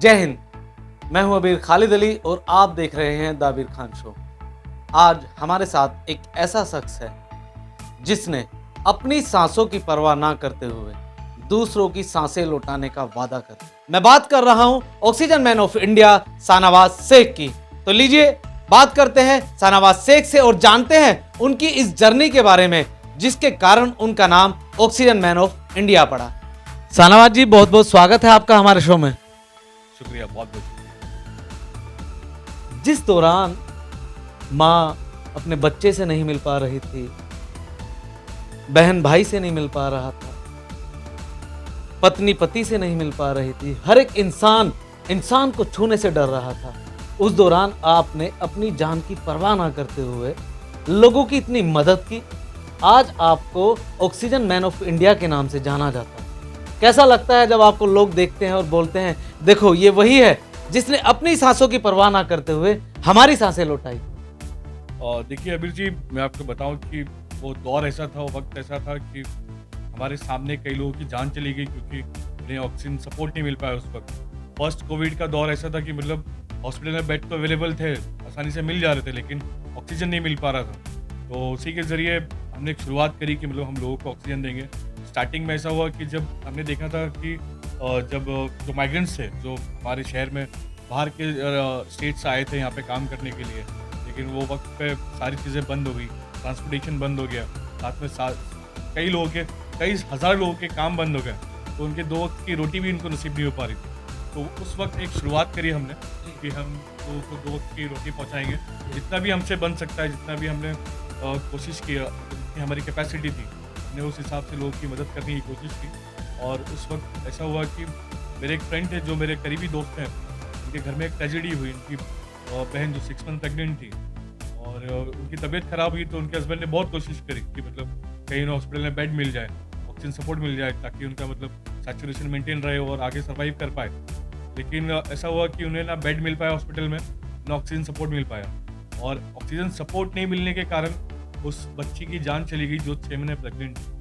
जय हिंद। मैं हूं अबीर खालिद अली और आप देख रहे हैं द अबीर खान शो। आज हमारे साथ एक ऐसा शख्स है जिसने अपनी सांसों की परवाह ना करते हुए दूसरों की सांसें लौटाने का वादा कर। मैं बात कर रहा हूं oxygen man of India Shahnawaz Shaikh की। तो लीजिए बात करते हैं शाहनवाज शेख से और जानते हैं उनकी इस जर्नी के बारे में जिसके कारण उनका नाम ऑक्सीजन मैन ऑफ इंडिया पड़ा। शाहनवाज जी, बहुत बहुत स्वागत है आपका हमारे शो में। शुक्रिया, बहुत बहुत शुक्रिया। जिस दौरान माँ अपने बच्चे से नहीं मिल पा रही थी, बहन भाई से नहीं मिल पा रहा था, पत्नी पति से नहीं मिल पा रही थी, हर एक इंसान को छूने से डर रहा था, उस दौरान आपने अपनी जान की परवाह ना करते हुए लोगों की इतनी मदद की। आज आपको ऑक्सीजन मैन ऑफ इंडिया के नाम से जाना जाता है। कैसा लगता है जब आपको लोग देखते हैं और बोलते हैं देखो ये वही है जिसने अपनी सांसों की परवाह ना करते हुए हमारी सांसें लौटाई? और देखिए अबीर जी, मैं आपको बताऊं कि वो दौर ऐसा था, वो वक्त ऐसा था कि हमारे सामने कई लोगों की जान चली गई क्योंकि उन्हें ऑक्सीजन सपोर्ट नहीं मिल पाया उस वक्त। फर्स्ट कोविड का दौर ऐसा था कि मतलब हॉस्पिटल में बेड तो अवेलेबल थे, आसानी से मिल जा रहे थे, लेकिन ऑक्सीजन नहीं मिल पा रहा था। तो उसी के ज़रिए हमने एक शुरुआत करी कि मतलब हम लोगों को ऑक्सीजन देंगे। स्टार्टिंग में ऐसा हुआ कि जब हमने देखा था कि जब जो माइग्रेंट्स थे जो हमारे शहर में बाहर के स्टेट से आए थे यहाँ पे काम करने के लिए, लेकिन वो वक्त पे सारी चीज़ें बंद हो गई, ट्रांसपोर्टेशन बंद हो गया, साथ में कई हज़ार लोगों के काम बंद हो गए, तो उनके 2 वक्त की रोटी भी उनको नसीब नहीं हो पा रही थी। तो उस वक्त एक शुरुआत करी हमने कि हम लोगों को 2 वक्त की रोटी पहुँचाएँगे, जितना भी हमसे बन सकता है, जितना भी हमने कोशिश किया, जितनी हमारी कैपेसिटी थी, हमने उस हिसाब से लोगों की मदद करने की कोशिश की। और उस वक्त ऐसा हुआ कि मेरे एक फ्रेंड थे जो मेरे करीबी दोस्त हैं, उनके घर में एक ट्रेजेडी हुई। उनकी बहन जो 6 मंथ प्रेग्नेंट थी और उनकी तबीयत ख़राब हुई, तो उनके हस्बैंड ने बहुत कोशिश करी कि मतलब कहीं उन्हें हॉस्पिटल में बेड मिल जाए, ऑक्सीजन सपोर्ट मिल जाए, ताकि उनका मतलब सैचुरेशन मेंटेन रहे और आगे सर्वाइव कर पाए। लेकिन ऐसा हुआ कि उन्हें ना बेड मिल पाया हॉस्पिटल में, ना ऑक्सीजन सपोर्ट मिल पाया। और ऑक्सीजन सपोर्ट नहीं मिलने के कारण उस बच्ची की जान चली गई जो 6 महीने प्रेग्नेंट थी।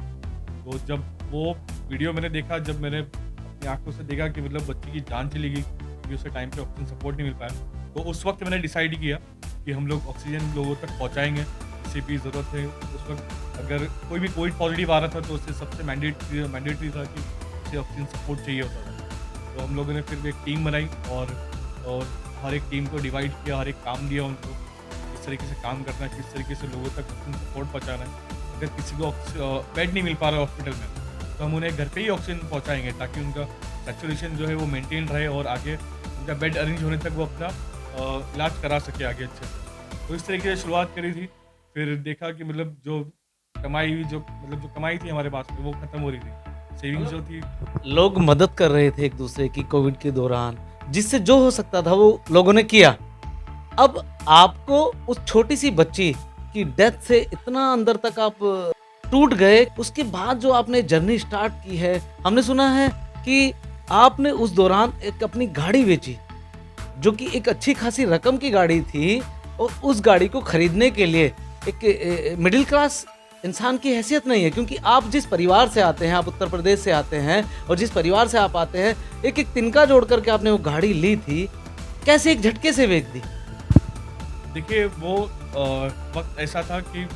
तो जब वो वीडियो मैंने देखा, जब मैंने अपनी आंखों से देखा कि मतलब बच्ची की जान चली गई क्योंकि उसे टाइम पे ऑक्सीजन सपोर्ट नहीं मिल पाया, तो उस वक्त मैंने डिसाइड किया कि हम लोग ऑक्सीजन लोगों तक पहुंचाएंगे। किसी भी ज़रूरत है उस वक्त, अगर कोई भी कोविड पॉजिटिव आ रहा था तो उससे सबसे मैंडेटरी था कि उसे ऑक्सीजन सपोर्ट चाहिए होता था। तो हम लोगों ने फिर एक टीम बनाई और हर एक टीम को डिवाइड किया, हर एक काम दिया उनको, किस तरीके से काम करना है, किस तरीके से लोगों तक ऑक्सीजन सपोर्ट पहुँचाना है। अगर किसी को बेड नहीं मिल पा रहा है हॉस्पिटल में, तो हम उन्हें घर पे ही ऑक्सीजन पहुंचाएंगे ताकि उनका सैचुरेशन जो है वो मेंटेन रहे और आगे उनका बेड अरेंज होने तक वो अपना इलाज करा सके आगे अच्छे से। तो इस तरीके से शुरुआत करी थी। फिर देखा कि मतलब जो कमाई थी हमारे पास में वो ख़त्म हो रही थी, सेविंग्स जो थी। लोग मदद कर रहे थे एक दूसरे की कोविड के दौरान, जिससे जो हो सकता था वो लोगों ने किया। अब आपको उस छोटी सी बच्ची की डेथ से इतना अंदर तक आप टूट गए, उसके बाद जो आपने जर्नी स्टार्ट की है, हमने सुना है कि आपने उस दौरान एक अपनी गाड़ी बेची जो कि एक अच्छी खासी रकम की गाड़ी थी, और उस गाड़ी को खरीदने के लिए एक मिडिल क्लास इंसान की हैसियत नहीं है, क्योंकि आप जिस परिवार से आते हैं, आप उत्तर प्रदेश से आते हैं, और जिस परिवार से आप आते हैं, एक एक तिनका जोड़ करके आपने वो गाड़ी ली थी, कैसे एक झटके से बेच दी? देखिए वो वक्त ऐसा था कि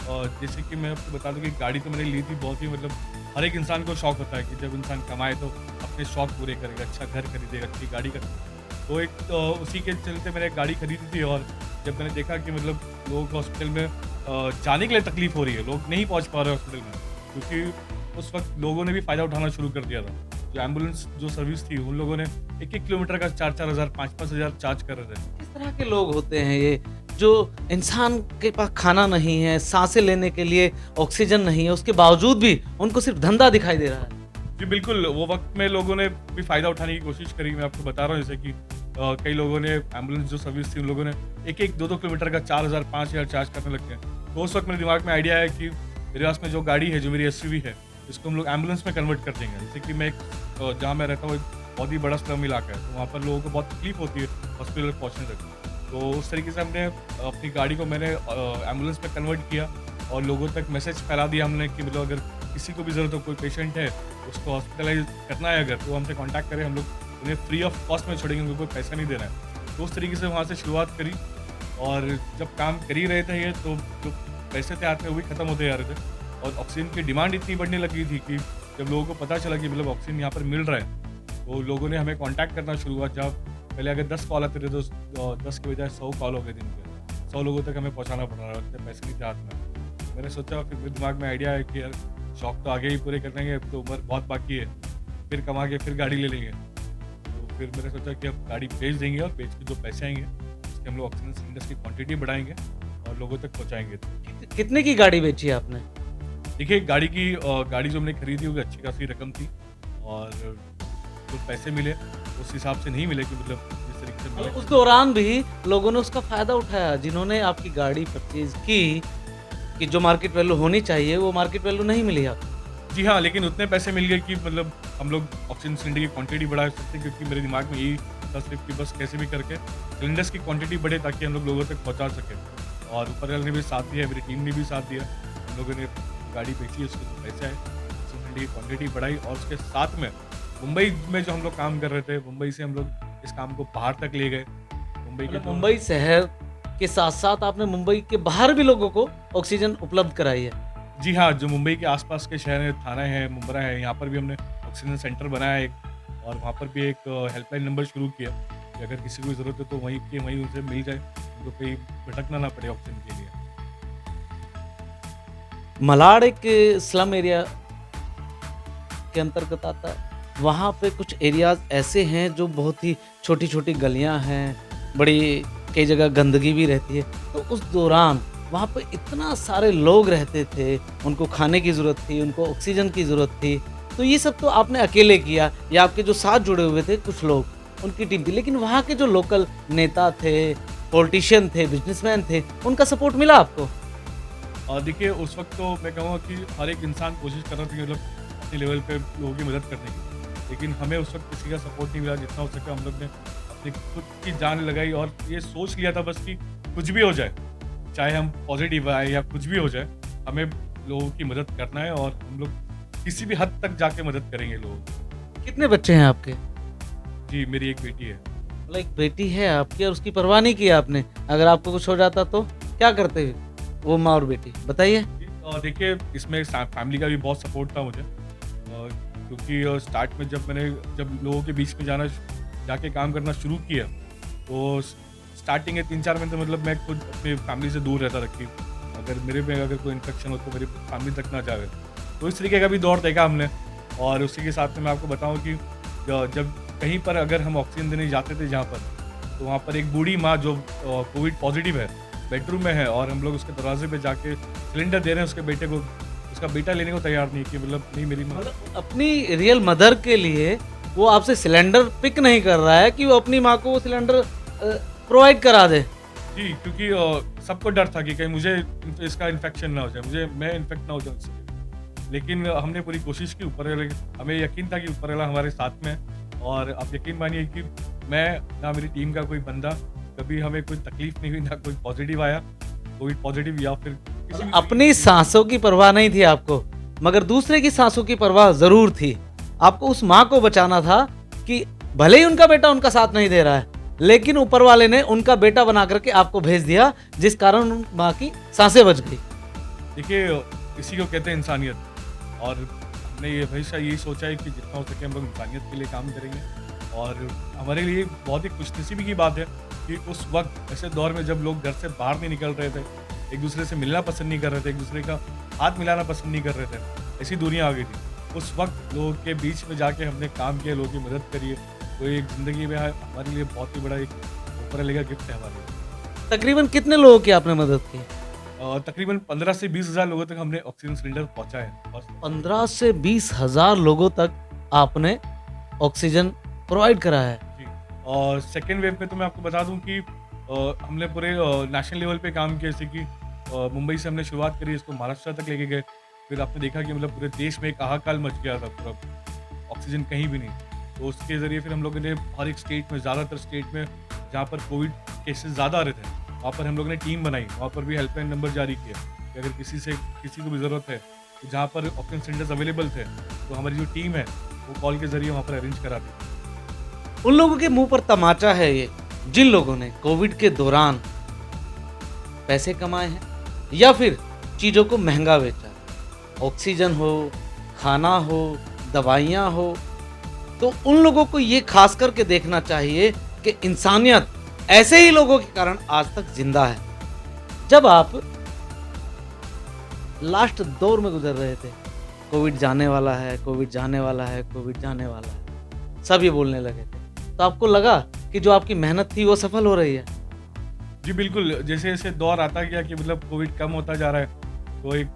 जैसे कि मैं आपको बता दूं कि गाड़ी तो मैंने ली थी, बहुत ही मतलब हर एक इंसान को शौक होता है कि जब इंसान कमाए तो अपने शौक पूरे करेगा, अच्छा घर खरीदेगा, अच्छी गाड़ी खरीदेगा। तो एक उसी के चलते मैंने एक गाड़ी खरीदी थी। और जब मैंने देखा कि मतलब लोगों को हॉस्पिटल में जाने के लिए तकलीफ हो रही है, लोग नहीं पहुँच पा रहे हॉस्पिटल में, क्योंकि उस वक्त लोगों ने भी फ़ायदा उठाना शुरू कर दिया था। जो एम्बुलेंस जो सर्विस थी, उन लोगों ने 1-1 किलोमीटर का 4-4 हज़ार 5-5 हज़ार चार्ज कर रहे थे। किस तरह के लोग होते हैं ये, जो इंसान के पास खाना नहीं है, सांसें लेने के लिए ऑक्सीजन नहीं है, उसके बावजूद भी उनको सिर्फ धंधा दिखाई दे रहा है? जी बिल्कुल, वो वक्त में लोगों ने भी फ़ायदा उठाने की कोशिश करी। मैं आपको बता रहा हूँ जैसे कि कई लोगों ने एम्बुलेंस जो सर्विस थी, उन लोगों ने 1-1, 2-2 किलोमीटर का 4,000 5,000 चार्ज करने लग गए। तो उस वक्त मेरे दिमाग में आइडिया है कि मेरे पास में जो गाड़ी है, जो मेरी एसयूवी है, इसको हम लोग एम्बुलेंस में कन्वर्ट कर देंगे। जैसे कि मैं जहाँ मैं रहता हूँ, एक बहुत ही बड़ा स्लम इलाका है, तो वहाँ पर लोगों को बहुत तकलीफ होती है हॉस्पिटल तक पहुँचने तक। तो उस तरीके से हमने अपनी गाड़ी को मैंने एम्बुलेंस में कन्वर्ट किया और लोगों तक मैसेज फैला दिया हमने कि मतलब अगर किसी को भी ज़रूरत हो, कोई पेशेंट है, उसको हॉस्पिटलाइज करना है अगर, तो हमसे कांटेक्ट करें, हम लोग उन्हें फ्री ऑफ कॉस्ट में छोड़ेंगे, उनको कोई पैसा नहीं देना है। तो उस तरीके से वहाँ से शुरुआत करी और जब काम कर ही रहे थे ये, तो जो पैसे थे हाथ में वो भी खत्म होते जा रहे थे और ऑक्सीजन की डिमांड इतनी बढ़ने लगी थी कि जब लोगों को पता चला कि मतलब ऑक्सीजन यहाँ पर मिल रहा है, तो लोगों ने हमें कांटेक्ट करना शुरू हुआ। जब पहले अगर 10 कॉल आते थे तो 10 के बजाय 100 कॉल हो गए दिन के। 100 लोगों तक हमें पहुँचाना पड़ रहा था, पैसे नहीं थे हाथ में। मैंने सोचा, फिर मेरे दिमाग में आइडिया है कि यार शौक तो आगे ही पूरे कर लेंगे, अब तो उम्र बहुत बाकी है, फिर कमा के फिर गाड़ी ले लेंगे। तो फिर मैंने सोचा कि अब गाड़ी बेच देंगे और बेच के जो पैसे आएंगे उसके हम लोग ऑक्सीजन सिलेंडर्स की क्वांटिटी बढ़ाएंगे और लोगों तक पहुँचाएंगे। कितने की गाड़ी बेची आपने? देखिए, गाड़ी जो हमने खरीदी वो अच्छी खासी रकम थी और जो पैसे मिले उस हिसाब से नहीं मिले कि मतलब जिस तरीके से और मिले। उस दौरान भी लोगों ने उसका फायदा उठाया, जिन्होंने आपकी गाड़ी परचेज की कि जो मार्केट वैल्यू होनी चाहिए वो मार्केट वैल्यू नहीं मिली आपको। जी हाँ, लेकिन उतने पैसे मिल गए कि मतलब हम लोग ऑक्सीजन सिलेंडर की क्वांटिटी बढ़ा सकते, क्योंकि मेरे दिमाग में यही था सिर्फ कि बस कैसे भी करके सिलेंडर्स की क्वांटिटी बढ़े ताकि हम लोग लोगों तक पहुंचा सकें। और ऊपर वाले ने भी साथ दिया, मेरी टीम ने भी साथ दिया। हम लोगों ने गाड़ी बेची, उसके जो पैसे आए, ऑक्सीजन सिलेंडर की क्वांटिटी बढ़ाई और उसके साथ में मुंबई में जो हम लोग काम कर रहे थे, मुंबई से हम लोग इस काम को बाहर तक ले गए। मुंबई के मतलब जो मुंबई शहर के साथ साथ आपने मुंबई के बाहर भी लोगों को ऑक्सीजन उपलब्ध कराई है। जी हाँ, जो मुंबई के आसपास के शहर हैं, थाना है, मुंब्रा है, यहाँ पर भी हमने ऑक्सीजन सेंटर बनाया है एक, और वहाँ पर भी एक हेल्पलाइन नंबर शुरू किया कि अगर किसी को ज़रूरत है तो वहीं के वहीं उनसे मिल जाए, उनको कहीं भटकना ना पड़े ऑक्सीजन के लिए। मलाड एक स्लम एरिया के अंतर्गत आता है। वहाँ पे कुछ एरियाज ऐसे हैं जो बहुत ही छोटी छोटी गलियाँ हैं, बड़ी कई जगह गंदगी भी रहती है। तो उस दौरान वहाँ पे इतना सारे लोग रहते थे, उनको खाने की ज़रूरत थी, उनको ऑक्सीजन की ज़रूरत थी। तो ये सब तो आपने अकेले किया या आपके जो साथ जुड़े हुए थे कुछ लोग, उनकी टीम थी, लेकिन वहाँ के जो लोकल नेता थे, पॉलिटिशियन थे, बिजनेसमैन थे, उनका सपोर्ट मिला आपको? और देखिए, उस वक्त तो मैं कहूँगा कि हर एक इंसान कोशिश कर रहा था कि मतलब अपने लेवल पे लोगों की मदद करने की, लेकिन हमें उस वक्त किसी का सपोर्ट नहीं मिला। जितना हो सका हम लोग ने अपनी खुद की जान लगाई और ये सोच लिया था बस कि कुछ भी हो जाए, चाहे हम पॉजिटिव आए या कुछ भी हो जाए, हमें लोगों की मदद करना है और हम लोग किसी भी हद तक जाके मदद करेंगे लोगों की। कितने बच्चे हैं आपके? जी, मेरी एक बेटी है। मतलब एक बेटी है आपकी और उसकी परवाह नहीं की आपने। अगर आपको कुछ हो जाता तो क्या करते वो माँ और बेटी, बताइए? और देखिए, इसमें फैमिली का भी बहुत सपोर्ट था मुझे, क्योंकि स्टार्ट में जब लोगों के बीच में जाके काम करना शुरू किया, तो स्टार्टिंग के 3-4 महीने मतलब मैं खुद अपनी फैमिली से दूर रहता था कि अगर मेरे में अगर कोई इन्फेक्शन हो तो मेरी फैमिली तक ना जाए। तो इस तरीके का भी दौर देखा हमने। और उसी के साथ में मैं आपको बताऊं कि जब कहीं पर अगर हम ऑक्सीजन देने जाते थे जहाँ पर, तो वहाँ पर एक बूढ़ी माँ जो कोविड पॉजिटिव है, बेडरूम में है, और हम लोग उसके दरवाजे पे जाके सिलेंडर दे रहे हैं उसके बेटे को, उसका बेटा लेने को तैयार नहीं कि मतलब नहीं मेरी माँ। मतलब अपनी रियल मदर के लिए वो आपसे सिलेंडर पिक नहीं कर रहा है कि वो अपनी माँ को वो सिलेंडर प्रोवाइड करा दे। जी, क्योंकि सबको डर था कि कहीं मुझे इसका इन्फेक्शन ना हो जाए, मैं इन्फेक्ट ना हो जाऊँ इससे। लेकिन हमने पूरी कोशिश की, ऊपर वाले, हमें यकीन था कि ऊपर वाला हमारे साथ में है। और आप यकीन मानिए कि मैं ना मेरी टीम का कोई बंदा, कभी हमें कोई तकलीफ नहीं हुई, ना कोई पॉजिटिव आया, कोविड पॉजिटिव या फिर किसी भी अपनी सांसों की परवाह नहीं थी आपको, मगर दूसरे की सांसों की परवाह जरूर थी। आपको उस माँ को बचाना था कि भले ही उनका बेटा उनका साथ नहीं दे रहा है, लेकिन ऊपर वाले ने उनका बेटा बना करके आपको भेज दिया, जिस कारण उन माँ की सांसें बच गई। देखिए, इसी को कहते हैं इंसानियत। और हमने ये हमेशा यही सोचा है कि जितना हो सके हम लोग इंसानियत के लिए काम करेंगे। और हमारे लिए बहुत ही खुशनसीबी की बात है कि उस वक्त ऐसे दौर में जब लोग घर से बाहर नहीं निकल रहे थे, एक दूसरे से मिलना पसंद नहीं कर रहे थे, एक दूसरे का हाथ मिलाना पसंद नहीं कर रहे थे, ऐसी दुनिया आ गई थी। उस वक्त लोगों के बीच में जाके हमने काम किया, लोगों की मदद करी है। तो एक ज़िंदगी में हमारे लिए बहुत ही बड़ा एक ऊपर वाले का गिफ्ट है हमारे लिए। तकरीबन कितने लोगों की आपने मदद की? तकरीबन 15 से 20 हज़ार लोगों तक हमने ऑक्सीजन सिलेंडर पहुंचाए हैं। और 15 से 20 हजार लोगों तक आपने ऑक्सीजन प्रोवाइड करा है। जी। और सेकेंड वेव में तो मैं आपको बता दूं कि हमने पूरे नेशनल लेवल पे काम किया, जैसे कि मुंबई से हमने शुरुआत करी, इसको महाराष्ट्र तक लेके गए। फिर आपने देखा कि मतलब पूरे देश में एक हाहाकार मच गया था, पूरा ऑक्सीजन कहीं भी नहीं। तो उसके ज़रिए फिर हम लोगों ने हर एक स्टेट में, ज़्यादातर स्टेट में जहाँ पर कोविड केसेस ज़्यादा आ रहे थे, वहाँ पर हम लोग ने टीम बनाई, वहाँ पर भी हेल्पलाइन नंबर जारी किया कि अगर किसी को भी ज़रूरत है, तो जहाँ पर ऑक्सीजन सिलेंडर्स अवेलेबल थे, तो हमारी जो टीम है वो कॉल के ज़रिए वहाँ पर अरेंज करा दी। उन लोगों के मुंह पर तमाचा है ये, जिन लोगों ने कोविड के दौरान पैसे कमाए हैं या फिर चीज़ों को महंगा बेचा है। ऑक्सीजन हो, खाना हो, दवाइयाँ हो, तो उन लोगों को ये खास करके देखना चाहिए कि इंसानियत ऐसे ही लोगों के कारण आज तक जिंदा है। जब आप लास्ट दौर में गुजर रहे थे, कोविड जाने वाला है, कोविड जाने वाला है, कोविड जाने वाला है, सब ये बोलने लगे थे, तो आपको लगा कि जो आपकी मेहनत थी वो सफल हो रही है? जी बिल्कुल, जैसे-जैसे दौर आता गया कि मतलब कोविड कम होता जा रहा है, तो एक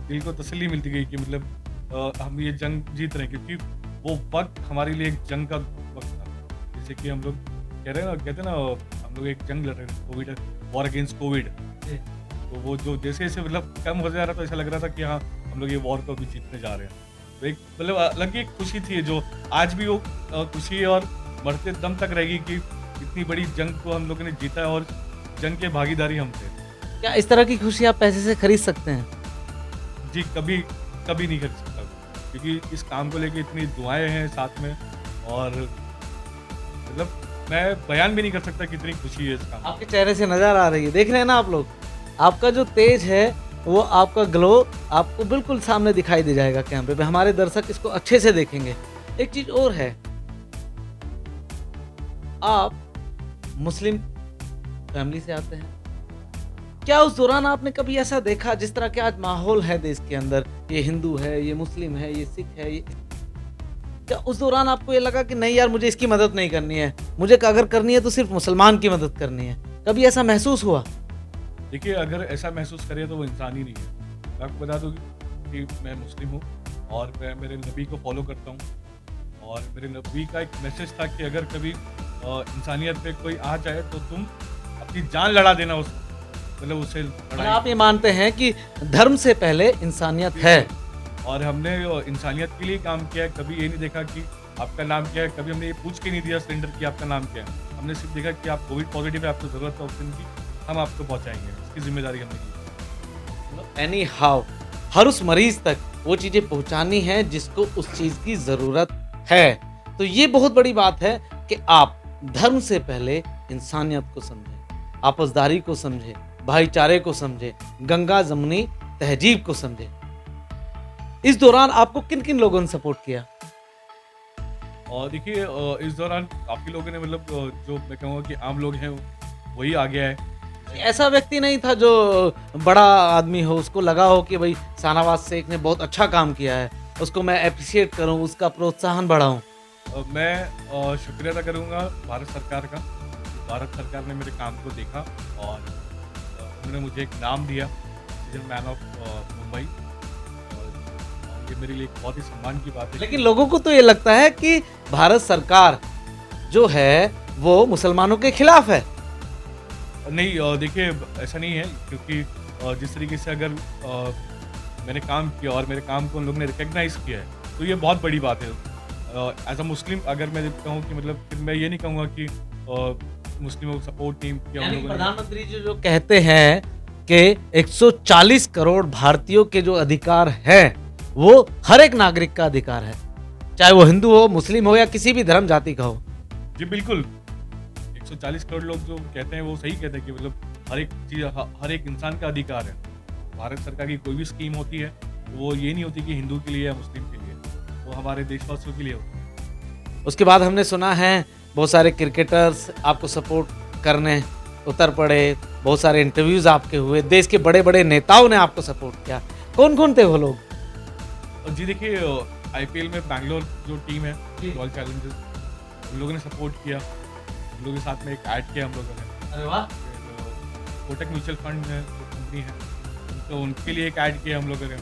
दिल को तसल्ली मिलती गई कि मतलब हम ये जंग जीत रहे हैं, क्योंकि वो वक़्त हमारे लिए एक जंग का वक़्त था। जैसे कि हम लोग कहते हैं ना हम लोग एक जंग लड़ रहे थे, कोविड वॉर अगेंस्ट कोविड। तो वो जो जैसे-जैसे मतलब कम होता जा रहा था, ऐसा लग रहा था कि हाँ, हम लोग ये वॉर को भी जीतने जा रहे हैं। तो एक मतलब अलग ही एक खुशी थी जो आज भी वो खुशी और मरते दम तक रहेगी कि इतनी बड़ी जंग को हम लोगों ने जीता है और जंग के भागीदारी हम थे। क्या इस तरह की खुशी आप पैसे से खरीद सकते हैं? जी, कभी कभी नहीं कर सकता, क्योंकि इस काम को लेके इतनी दुआएँ हैं साथ में, और मतलब मैं बयान भी नहीं कर सकता कितनी खुशी है इस काम में। आपके चेहरे से नज़र आ रही है, देख रहे हैं ना आप लोग? आपका जो तेज है, वो आपका ग्लो आपको बिल्कुल सामने दिखाई दे जाएगा कैमरे पे। हमारे दर्शक इसको अच्छे से देखेंगे। एक चीज़ और है, आप मुस्लिम फैमिली से आते हैं। क्या उस दौरान आपने कभी ऐसा देखा, जिस तरह के आज माहौल है देश के अंदर, ये हिंदू है, ये मुस्लिम है, ये सिख है, ये क्या उस दौरान आपको ये लगा कि नहीं यार मुझे इसकी मदद नहीं करनी है, मुझे अगर करनी है तो सिर्फ मुसलमान की मदद करनी है? कभी ऐसा महसूस हुआ? देखिए, अगर ऐसा महसूस करे तो वो इंसान ही नहीं है। मैं आपको बता दूँ कि मैं मुस्लिम हूँ और मैं मेरे नबी को फॉलो करता हूँ, और मेरे नबी का एक मैसेज था कि अगर कभी इंसानियत पे कोई आ जाए तो तुम अपनी जान लड़ा देना, उस मतलब उससे और लड़ाई। आप ये मानते हैं कि धर्म से पहले इंसानियत है? और हमने इंसानियत के लिए काम किया है, कभी ये नहीं देखा कि आपका नाम क्या है, कभी हमने ये पूछ के नहीं दिया सिलेंडर कि आपका नाम क्या है। हमने सिर्फ देखा कि आप कोविड पॉजिटिव है, आपको ज़रूरत है ऑक्सीजन की, हम आपको पहुँचाएँगे, इसकी ज़िम्मेदारी हमने ली। एनी हाउ, हर उस मरीज तक वो चीज़ें पहुंचानी है जिसको उस चीज़ की ज़रूरत है। तो ये बहुत बड़ी बात है कि आप धर्म से पहले इंसानियत को समझें, आपसदारी को समझें, भाईचारे को समझें, गंगा जमुनी तहजीब को समझें। इस दौरान आपको किन किन लोगों ने सपोर्ट किया? और देखिए, इस दौरान काफ़ी लोगों ने मतलब जो मैं कहूँगा कि आम लोग हैं वही आ गया है। ऐसा व्यक्ति नहीं था जो बड़ा आदमी हो, उसको लगा हो कि भाई शाहनवाज शेख ने बहुत अच्छा काम किया है, उसको मैं अप्रिशिएट करूं, उसका प्रोत्साहन बढ़ाऊं? मैं शुक्रिया अदा करूँगा भारत सरकार का। भारत सरकार ने मेरे काम को देखा और उन्होंने मुझे एक नाम दिया, सिटीजन मैन ऑफ मुंबई, और ये मेरे लिए एक बहुत ही सम्मान की बात है। लेकिन लोगों को तो ये लगता है कि भारत सरकार जो है वो मुसलमानों के खिलाफ है। नहीं, देखिए ऐसा नहीं है, क्योंकि जिस तरीके से अगर मैंने काम किया और मेरे काम को उन लोगों ने रिकॉग्नाइज़ किया है, तो ये बहुत बड़ी बात है। एज़ अ मुस्लिम अगर मैं कहूँ कि मतलब फिर मैं ये नहीं कहूँगा कि मुस्लिमों को सपोर्ट नहीं किया उन यानी लोगों ने। प्रधानमंत्री जी जो कहते हैं कि 140 करोड़ भारतीयों के जो अधिकार हैं वो हर एक नागरिक का अधिकार है, चाहे वो हिंदू हो, मुस्लिम हो या किसी भी धर्म जाति का हो। जी बिल्कुल, 140 करोड़ लोग जो कहते हैं वो सही कहते हैं कि मतलब हर एक चीज़ हर एक इंसान का अधिकार है। भारत सरकार की कोई भी स्कीम होती है तो वो ये नहीं होती कि हिंदू के लिए या मुस्लिम के लिए, वो हमारे देशवासियों के लिए होती है। उसके बाद हमने सुना है बहुत सारे क्रिकेटर्स आपको सपोर्ट करने उतर पड़े, बहुत सारे इंटरव्यूज आपके हुए, देश के बड़े बड़े नेताओं ने आपको सपोर्ट किया। कौन कौन थे वो लोग? और जी देखिए, आईपीएल में बैंगलोर जो टीम है, रॉयल चैलेंजर्स, उन लोगों ने सपोर्ट किया, उन लोगों के साथ में एक ऐड किया हम लोगों ने। अरे वाह। फिर कोटक म्यूचुअल फंड है जो कंपनी है, तो उनके लिए एक ऐड किया हम लोगों ने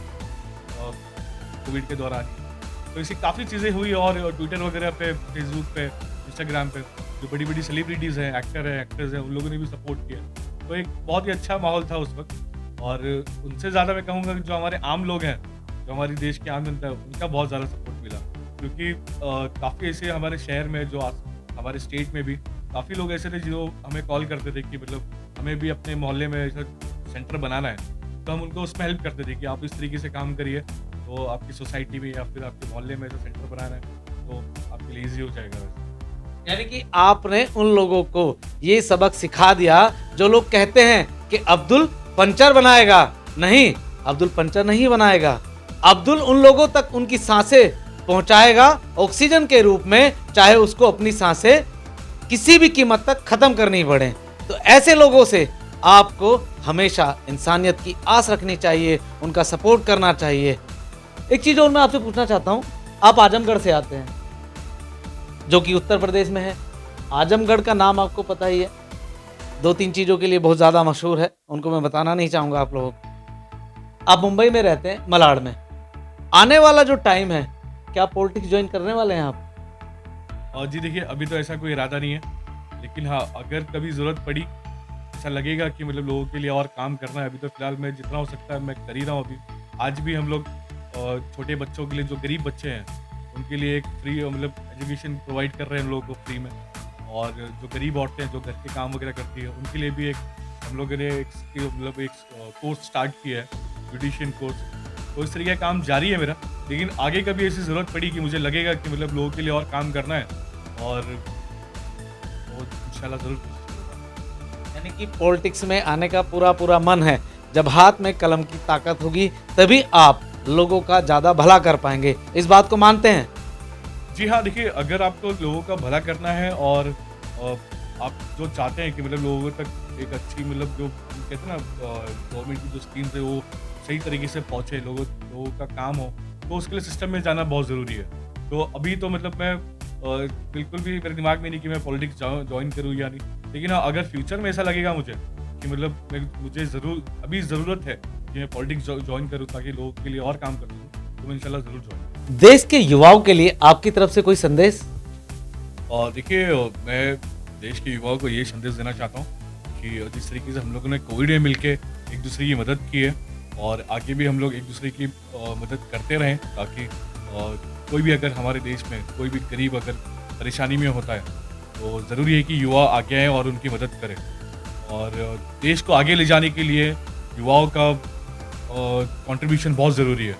कोविड के दौरान ही। तो ऐसी काफ़ी चीज़ें हुई, और ट्विटर वगैरह पे, फेसबुक पे, इंस्टाग्राम पे जो बड़ी बड़ी सेलिब्रिटीज़ हैं, एक्टर हैं, एक्ट्रेस हैं, उन लोगों ने भी सपोर्ट किया। तो एक बहुत ही अच्छा माहौल था उस वक्त, और उनसे ज़्यादा मैं कहूँगा कि जो हमारे आम लोग हैं, जो हमारी देश की आम जनता है, उनका बहुत ज़्यादा सपोर्ट मिला, क्योंकि काफ़ी ऐसे हमारे शहर में, जो हमारे स्टेट में भी काफ़ी लोग ऐसे थे जो हमें कॉल करते थे कि मतलब हमें भी अपने मोहल्ले में ऐसा सेंटर बनाना है, तो हम उनको उसमें हेल्प करते थे कि आप इस तरीके से काम करिए, तो आपकी सोसाइटी में या फिर आपके मोहल्ले में ऐसा सेंटर बनाना है तो आपके लिए ईजी हो जाएगा। यानी कि आपने उन लोगों को ये सबक सिखा दिया जो लोग कहते हैं कि अब्दुल पंचर बनाएगा। नहीं, अब्दुल पंचर नहीं बनाएगा। अब्दुल उन लोगों तक उनकी सांसें पहुंचाएगा ऑक्सीजन के रूप में, चाहे उसको अपनी सांसें किसी भी कीमत तक खत्म करनी पड़े। तो ऐसे लोगों से आपको हमेशा इंसानियत की आस रखनी चाहिए, उनका सपोर्ट करना चाहिए। एक चीज़ और मैं आपसे पूछना चाहता हूँ, आप आजमगढ़ से आते हैं जो कि उत्तर प्रदेश में है। आजमगढ़ का नाम आपको पता ही है, 2-3 चीज़ों के लिए बहुत ज़्यादा मशहूर है, उनको मैं बताना नहीं चाहूँगा आप लोगों को। आप मुंबई में रहते हैं, मलाड में। आने वाला जो टाइम है, क्या आप पॉलिटिक्स ज्वाइन करने वाले हैं आप? और जी देखिए, अभी तो ऐसा कोई इरादा नहीं है, लेकिन हाँ, अगर कभी ज़रूरत पड़ी, ऐसा लगेगा कि मतलब लोगों के लिए और काम करना है, अभी तो फिलहाल मैं जितना हो सकता है मैं कर ही रहा हूँ अभी। आज भी हम लोग छोटे बच्चों के लिए, जो गरीब बच्चे हैं, उनके लिए एक फ्री मतलब एजुकेशन प्रोवाइड कर रहे हैं हम लोगों को फ्री में। और जो गरीब औरतें जो घर के काम वगैरह करती है, उनके लिए भी एक हम लोगों ने एक कोर्स स्टार्ट किया है, ब्यूटिशियन कोर्स। तो इस तरीके का काम जारी है मेरा, लेकिन आगे कभी ऐसी ज़रूरत पड़ी कि मुझे लगेगा कि मतलब लोगों के लिए और काम करना है, और वो इंशाल्लाह ज़रूर। यानी कि पॉलिटिक्स में आने का पूरा मन है। जब हाथ में कलम की ताकत होगी तभी आप लोगों का ज़्यादा भला कर पाएंगे। इस बात को मानते हैं? जी हाँ, देखिए, अगर आपको लोगों का भला करना है और आप जो चाहते हैं कि मतलब लोगों तक एक अच्छी मतलब जो कहते हैं ना गवर्नमेंट की जो स्कीम्स है वो सही तरीके से पहुँचे, लोगों का काम हो, तो उसके लिए सिस्टम में जाना बहुत ज़रूरी है। तो अभी तो मतलब मैं बिल्कुल भी मेरे दिमाग में नहीं कि मैं पॉलिटिक्स ज्वाइन करूँ या नहीं, लेकिन हाँ, अगर फ्यूचर में ऐसा लगेगा मुझे कि मतलब मुझे अभी ज़रूरत है कि मैं पॉलिटिक्स ज्वाइन करूँ ताकि लोगों के लिए और काम कर सकूँ, तो मैं इंशाल्लाह ज़रूर ज्वाइन। देश के युवाओं के लिए आपकी तरफ से कोई संदेश? और देखिए, मैं देश के युवाओं को ये संदेश देना चाहता हूँ कि जिस तरीके से हम लोगों ने कोविड में मिलके एक दूसरे की मदद की है, और आगे भी हम लोग एक दूसरे की मदद करते रहें, ताकि कोई भी अगर हमारे देश में कोई भी गरीब अगर परेशानी में होता है, तो ज़रूरी है कि युवा आगे आएँ और उनकी मदद करें। और देश को आगे ले जाने के लिए युवाओं का कंट्रीब्यूशन बहुत ज़रूरी है।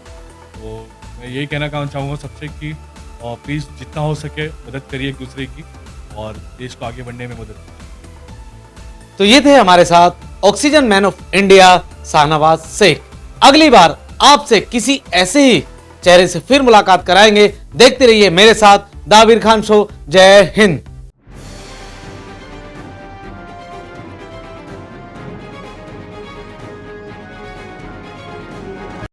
तो मैं यही कहना चाहूँगा सबसे कि प्लीज़ जितना हो सके मदद करिए एक दूसरे की, और देश को आगे बढ़ने में मदद कीजिए। तो ये थे हमारे साथ oxygen man of India Shahnawaz Shaikh. अगली बार आपसे किसी ऐसे ही चेहरे से फिर मुलाकात कराएंगे। देखते रहिए मेरे साथ दाबिर खान शो। जय हिंद।